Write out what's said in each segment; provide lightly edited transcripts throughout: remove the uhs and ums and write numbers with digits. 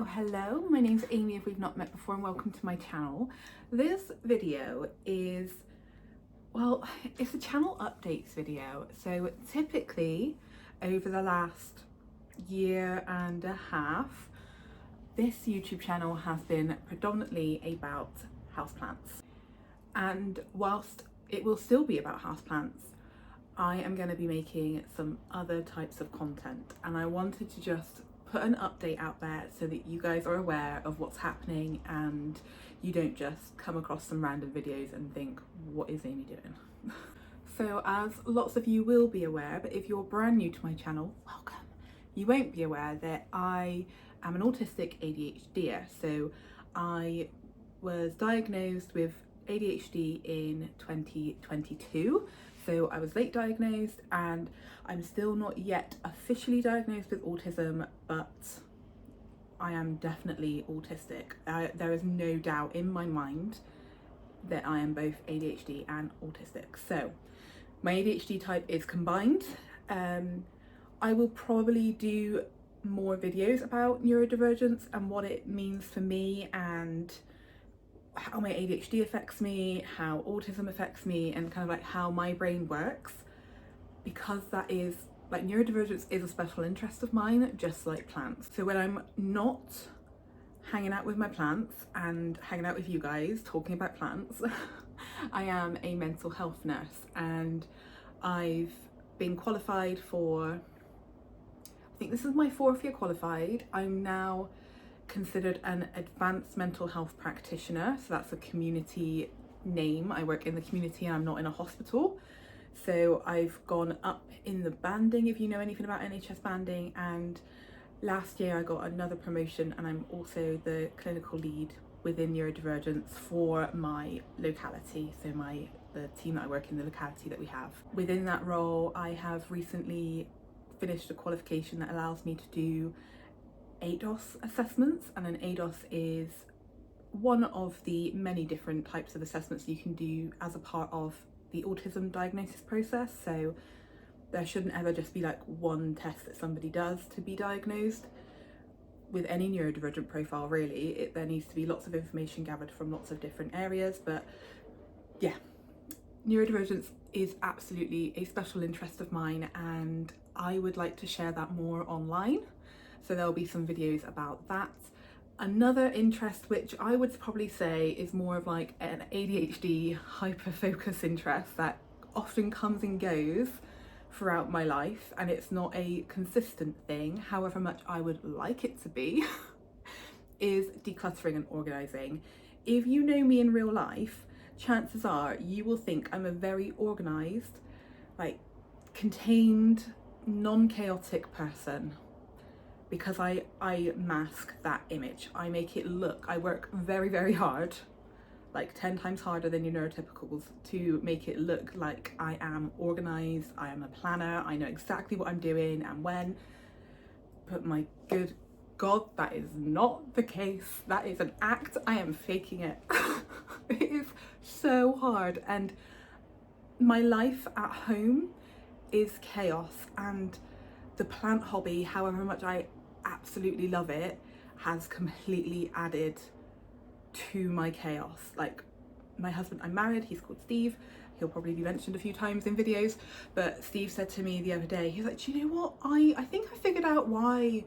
Hello, my name's Amy if we've not met before, and welcome to my channel. This video is, well, it's a channel updates video. So typically over the last year and a half, this YouTube channel has been predominantly about houseplants. And whilst it will still be about houseplants, I am going to be making some other types of content, and I wanted to just put an update out there so that you guys are aware of what's happening and you don't just come across some random videos and think, what is Amy doing? So as lots of you will be aware, but if you're brand new to my channel, welcome. You won't be aware that I am an autistic ADHDer. So I was diagnosed with ADHD in 2022. So I was late diagnosed, and I'm still not yet officially diagnosed with autism, but I am definitely autistic. There is no doubt in my mind that I am both ADHD and autistic. So my ADHD type is combined. I will probably do more videos about neurodivergence and what it means for me, and how my ADHD affects me, how autism affects me, and kind of like how my brain works, because that is, like, neurodivergence is a special interest of mine, just like plants. So when I'm not hanging out with my plants and hanging out with you guys talking about plants, I am a mental health nurse, and I've been qualified for, I think this is my 4th year qualified. I'm now considered an advanced mental health practitioner, so that's a community name. I work in the community and I'm not in a hospital. So I've gone up in the banding, if you know anything about NHS banding, and last year I got another promotion, and I'm also the clinical lead within neurodivergence for my locality, so the team that I work in, the locality that we have. Within that role, I have recently finished a qualification that allows me to do ADOS assessments, and an ADOS is one of the many different types of assessments you can do as a part of the autism diagnosis process. So there shouldn't ever just be like one test that somebody does to be diagnosed with any neurodivergent profile, really. There needs to be lots of information gathered from lots of different areas. But yeah, neurodivergence is absolutely a special interest of mine, and I would like to share that more online. So there'll be some videos about that. Another interest, which I would probably say is more of like an ADHD hyper-focus interest that often comes and goes throughout my life, and it's not a consistent thing, however much I would like it to be, is decluttering and organising. If you know me in real life, chances are you will think I'm a very organised, like contained, non-chaotic person, because I mask that image. I make it look, I work very, very hard, like 10 times harder than your neurotypicals, to make it look like I am organised, I am a planner, I know exactly what I'm doing and when. But my good God, that is not the case. That is an act. I am faking it. It is so hard, and my life at home is chaos, and the plant hobby, however much I absolutely love it, has completely added to my chaos. Like, my husband, I'm married, he's called Steve, he'll probably be mentioned a few times in videos, but Steve said to me the other day, he's like, do you know what, I think I figured out why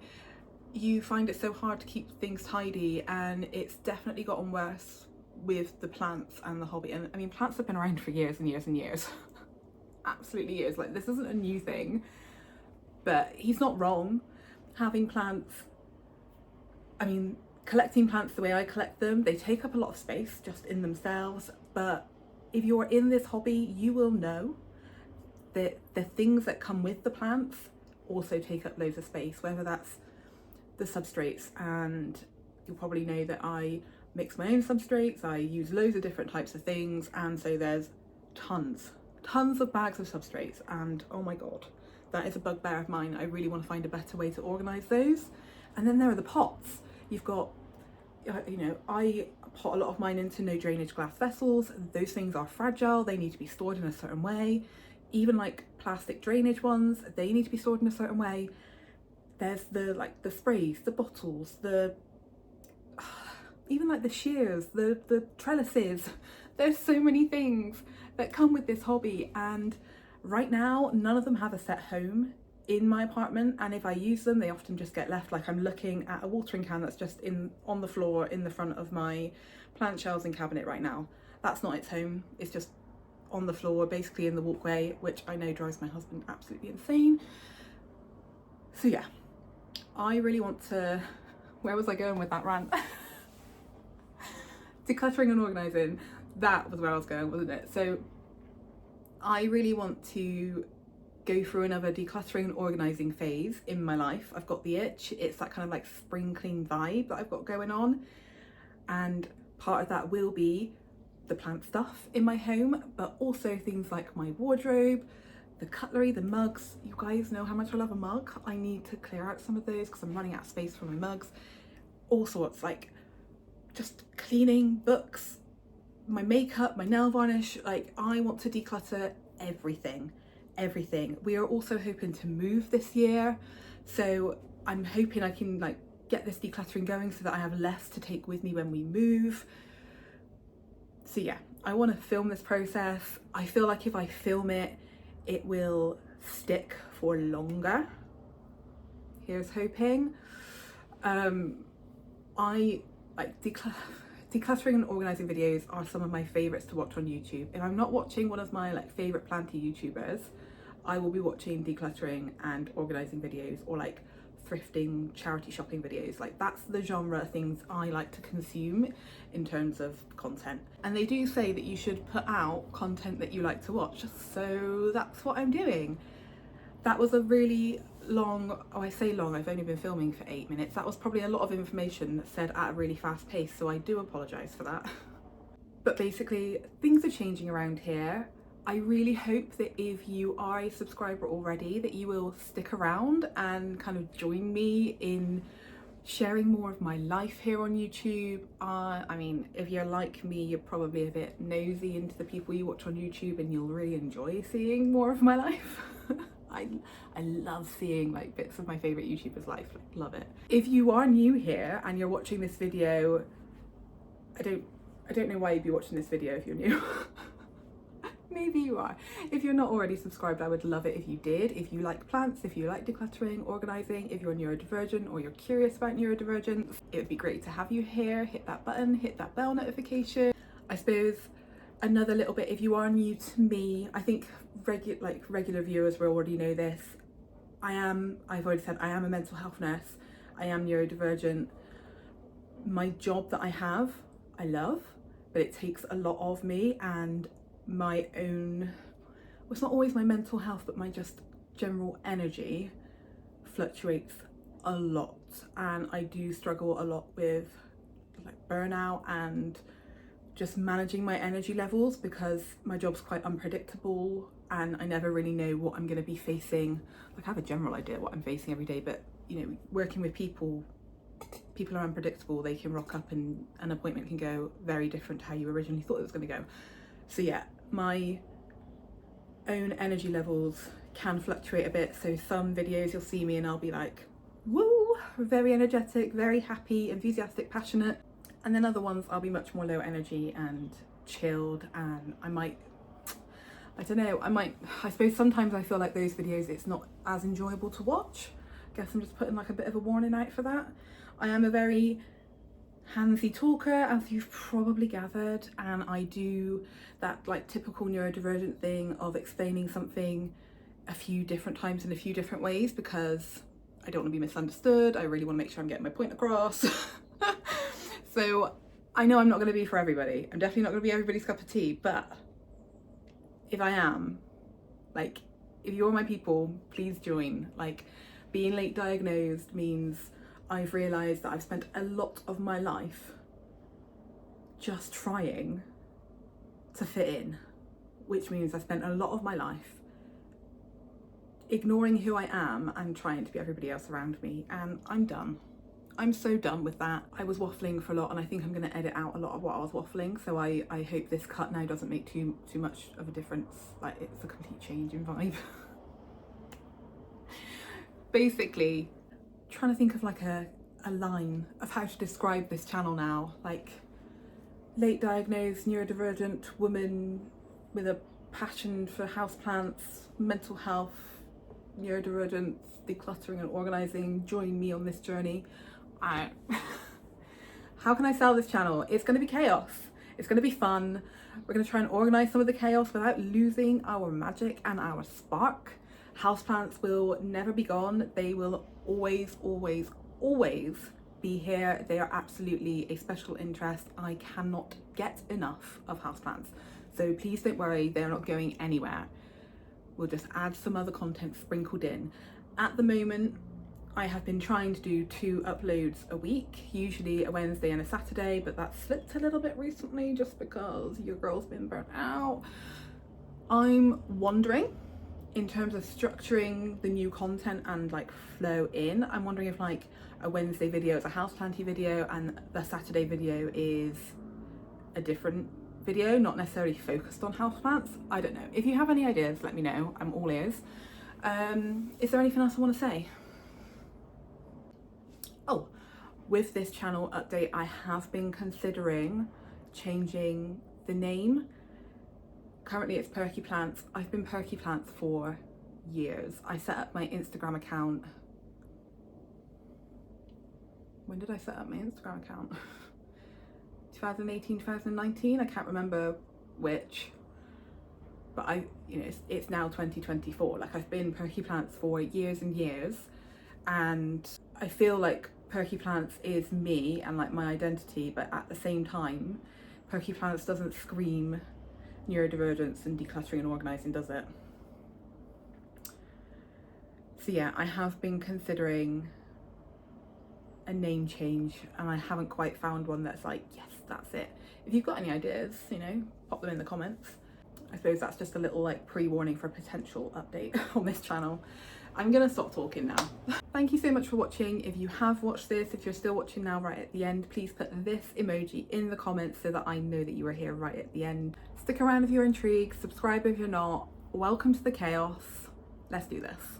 you find it so hard to keep things tidy, and it's definitely gotten worse with the plants and the hobby. And I mean, plants have been around for years and years and years. Absolutely years. Like, this isn't a new thing. But he's not wrong. Having plants, I mean, collecting plants the way I collect them, they take up a lot of space just in themselves. But if you're in this hobby, you will know that the things that come with the plants also take up loads of space, whether that's the substrates. And you'll probably know that I mix my own substrates, I use loads of different types of things, and so there's tons of bags of substrates, and oh my God, that is a bugbear of mine. I really want to find a better way to organise those. And then there are the pots. You've got, you know, I pot a lot of mine into no drainage glass vessels. Those things are fragile, they need to be stored in a certain way. Even like plastic drainage ones, they need to be stored in a certain way. There's the sprays, the bottles, the even like the shears, the trellises. There's so many things that come with this hobby, and right now none of them have a set home in my apartment, and if I use them they often just get left. Like I'm looking at a watering can that's just on the floor in the front of my plant shelving cabinet right now. That's not its home, it's just on the floor, basically in the walkway, which I know drives my husband absolutely insane. So yeah, I really want to, where was I going with that rant? Decluttering and organising, that was where I was going, wasn't it? So I really want to go through another decluttering and organising phase in my life. I've got the itch. It's that kind of like spring clean vibe that I've got going on, and part of that will be the plant stuff in my home, but also things like my wardrobe, the cutlery, the mugs. You guys know how much I love a mug. I need to clear out some of those because I'm running out of space for my mugs. All sorts, like just cleaning, books, my makeup, my nail varnish. Like I want to declutter everything. We are also hoping to move this year, so I'm hoping I can like get this decluttering going so that I have less to take with me when we move. So yeah, I want to film this process. I feel like if I film it, it will stick for longer. Here's hoping. I like decluttering and organising videos are some of my favourites to watch on YouTube. If I'm not watching one of my like favourite planty YouTubers, I will be watching decluttering and organising videos, or like thrifting, charity shopping videos. Like that's the genre of things I like to consume in terms of content. And they do say that you should put out content that you like to watch, so that's what I'm doing. That was a really long, oh I say long, I've only been filming for 8 minutes. That was probably a lot of information said at a really fast pace, so I do apologise for that. But basically things are changing around here. I really hope that if you are a subscriber already, that you will stick around and kind of join me in sharing more of my life here on YouTube. I mean, if you're like me, you're probably a bit nosy into the people you watch on YouTube and you'll really enjoy seeing more of my life. I love seeing like bits of my favourite YouTubers' life, like, love it. If you are new here and you're watching this video, I don't know why you'd be watching this video if you're new. Maybe you are. If you're not already subscribed, I would love it if you did. If you like plants, if you like decluttering, organising, if you're neurodivergent or you're curious about neurodivergence, it would be great to have you here. Hit that button, hit that bell notification. I suppose another little bit, if you are new to me, I think regular viewers will already know this. I've already said I am a mental health nurse. I am neurodivergent. My job that I have, I love, but it takes a lot of me, and my own, well, it's not always my mental health, but my just general energy fluctuates a lot, and I do struggle a lot with like burnout and just managing my energy levels, because my job's quite unpredictable and I never really know what I'm going to be facing. Like I have a general idea what I'm facing every day, but you know, working with people are unpredictable. They can rock up and an appointment can go very different to how you originally thought it was going to go. So yeah, my own energy levels can fluctuate a bit. So some videos you'll see me and I'll be like, woo, very energetic, very happy, enthusiastic, passionate. And then other ones I'll be much more low energy and chilled, and I suppose sometimes I feel like those videos, it's not as enjoyable to watch. I guess I'm just putting like a bit of a warning out for that. I am a very handsy talker, as you've probably gathered, and I do that like typical neurodivergent thing of explaining something a few different times in a few different ways, because I don't want to be misunderstood. I really want to make sure I'm getting my point across. So I know I'm not going to be for everybody. I'm definitely not going to be everybody's cup of tea, but if I am, like, if you're my people, please join. Like, being late diagnosed means I've realised that I've spent a lot of my life just trying to fit in, which means I spent a lot of my life ignoring who I am and trying to be everybody else around me, and I'm done. I'm so done with that. I was waffling for a lot, and I think I'm going to edit out a lot of what I was waffling, so I hope this cut now doesn't make too much of a difference. Like, it's a complete change in vibe. Basically, trying to think of like a a line of how to describe this channel now, like late diagnosed neurodivergent woman with a passion for houseplants, mental health, neurodivergence, decluttering and organising. Join me on this journey. How can I sell this channel? It's going to be chaos. It's going to be fun. We're going to try and organise some of the chaos without losing our magic and our spark. Houseplants will never be gone. They will always, always, always be here. They are absolutely a special interest. I cannot get enough of houseplants. So please don't worry, they're not going anywhere. We'll just add some other content sprinkled in. At the moment, I have been trying to do 2 uploads a week, usually a Wednesday and a Saturday, but that slipped a little bit recently just because your girl's been burnt out. I'm wondering, in terms of structuring the new content and like flow in, I'm wondering if like a Wednesday video is a houseplanty video and the Saturday video is a different video, not necessarily focused on houseplants. I don't know. If you have any ideas, let me know. I'm all ears. Is there anything else I want to say? Oh, with this channel update, I have been considering changing the name. Currently it's Perky Plants. I've been Perky Plants for years. I set up my Instagram account. When did I set up my Instagram account? 2018, 2019, I can't remember which, but it's now 2024. Like, I've been Perky Plants for years and years, and I feel like Perky Plants is me and like my identity, but at the same time, Perky Plants doesn't scream neurodivergence and decluttering and organising, does it? So yeah, I have been considering a name change and I haven't quite found one that's like, yes, that's it. If you've got any ideas, pop them in the comments. I suppose that's just a little like pre-warning for a potential update on this channel. I'm gonna stop talking now. Thank you so much for watching. If you have watched this, if you're still watching now right at the end, please put this emoji in the comments so that I know that you were here right at the end. Stick around if you're intrigued, subscribe if you're not. Welcome to the chaos. Let's do this.